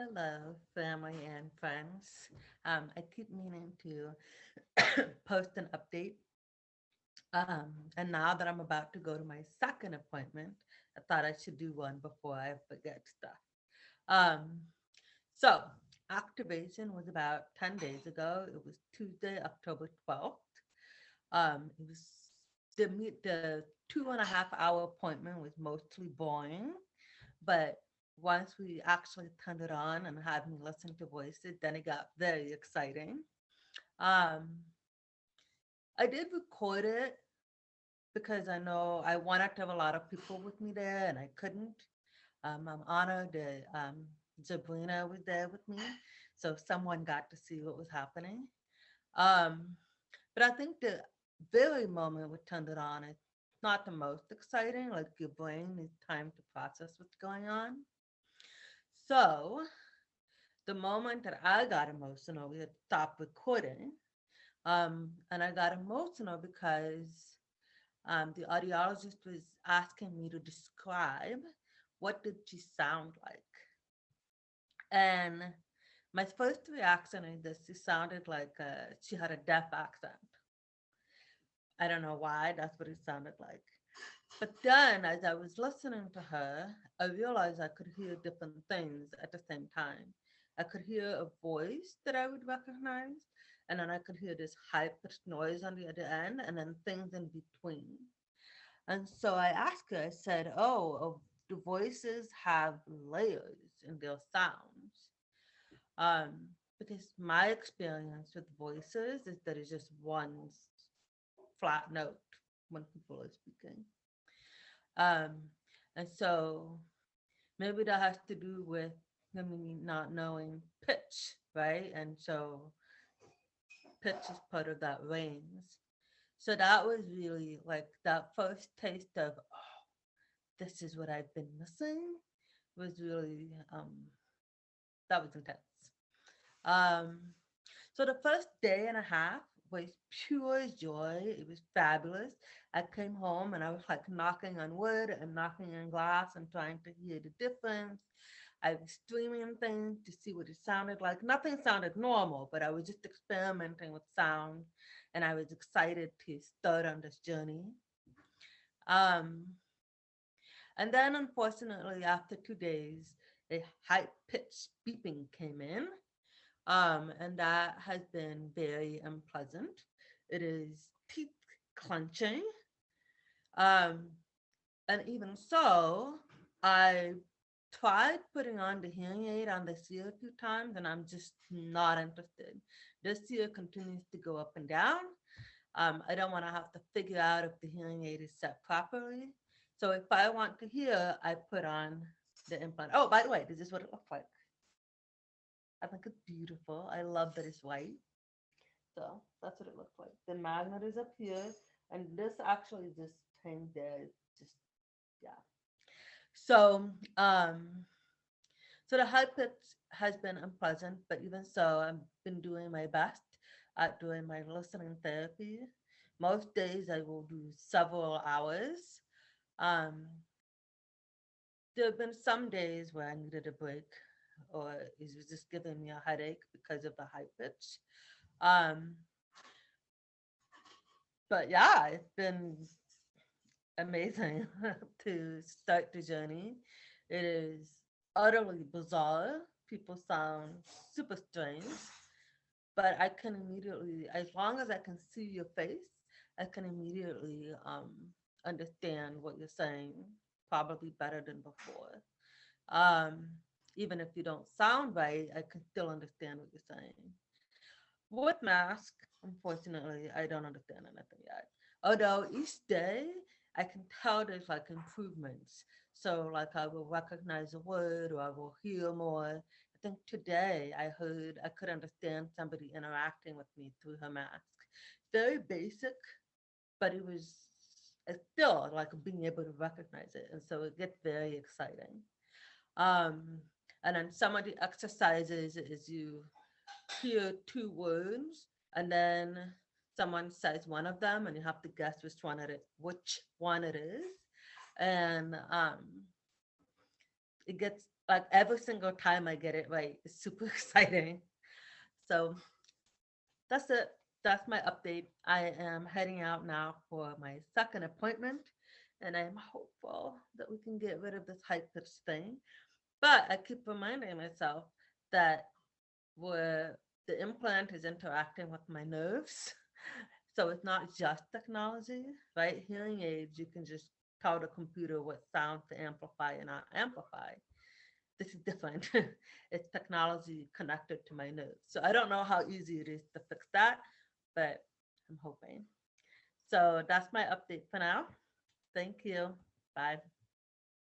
Hello, family and friends. I keep meaning to post an update. And now that I'm about to go to my second appointment, I thought I should do one before I forget stuff. Um, so, activation was about 10 days ago. It was Tuesday, October 12th. It was the 2.5 hour appointment was mostly boring, but once we actually turned it on and had me listen to voices, then it got very exciting. Um, I did record it because I know I wanted to have a lot of people with me there and I couldn't. I'm honored that Sabrina was there with me, so someone got to see what was happening. Um, but I think the very moment we turned it on, it's not the most exciting. Like your brain needs time to process what's going on. So the moment that I got emotional, we had stopped recording. And I got emotional because the audiologist was asking me to describe what did she sound like. And my first reaction is that she sounded like she had a deaf accent. I don't know why, that's what it sounded like. But then, as I was listening to her, I realized I could hear different things at the same time. I could hear a voice that I would recognize, and then I could hear this high pitched noise on the other end, and then things in between. And so I asked her, I said, the voices have layers in their sounds. Because my experience with voices is that it's just one flat note when people are speaking. Um, and so maybe that has to do with me not knowing pitch, right? And so pitch is part of that range. So that was really like that first taste of, oh, this is what I've been missing was really, that was intense. Um, so the first day and a half was pure joy. It was fabulous. I came home and I was like knocking on wood and knocking on glass and trying to hear the difference. I was streaming things to see what it sounded like. Nothing sounded normal, but I was just experimenting with sound and I was excited to start on this journey. Um, and then, unfortunately, after 2 days, a high pitched beeping came in, and that has been very unpleasant. It is teeth clenching. Um, and even so, I tried putting on the hearing aid on this ear a few times, and I'm just not interested. This ear continues to go up and down. I don't want to have to figure out if the hearing aid is set properly. So if I want to hear, I put on the implant. Oh, by the way, this is what it looks like. I think it's beautiful. I love that it's white. So that's what it looks like. The magnet is up here, and this actually just thing there is just yeah. So so the high pitch has been unpleasant, but even so, I've been doing my best at doing my listening therapy. Most days I will do several hours. Um, there have been some days where I needed a break, or it was just giving me a headache because of the high pitch. Um, but yeah, it's been amazing to start the journey. It is utterly bizarre. People sound super strange, but I can immediately, as long as I can see your face, I can immediately understand what you're saying, probably better than before. Um, Even if you don't sound right, I can still understand what you're saying. With mask, unfortunately, I don't understand anything yet. Although each day I can tell there's like improvements. So like I will recognize a word or I will hear more. I think today I could understand somebody interacting with me through her mask. Very basic, but it's still like being able to recognize it. And so it gets very exciting. Um, and then some of the exercises is you hear two words and then someone says one of them and you have to guess which one it is. And it gets like every single time I get it right, it's super exciting. So that's it. That's my update. I am heading out now for my second appointment, and I'm hopeful that we can get rid of this high pitched thing. But I keep reminding myself that where the implant is interacting with my nerves. So it's not just technology, right? Hearing aids, you can just tell the computer what sound to amplify and not amplify. This is different. It's technology connected to my nerves. So I don't know how easy it is to fix that, but I'm hoping. So that's my update for now. Thank you. Bye.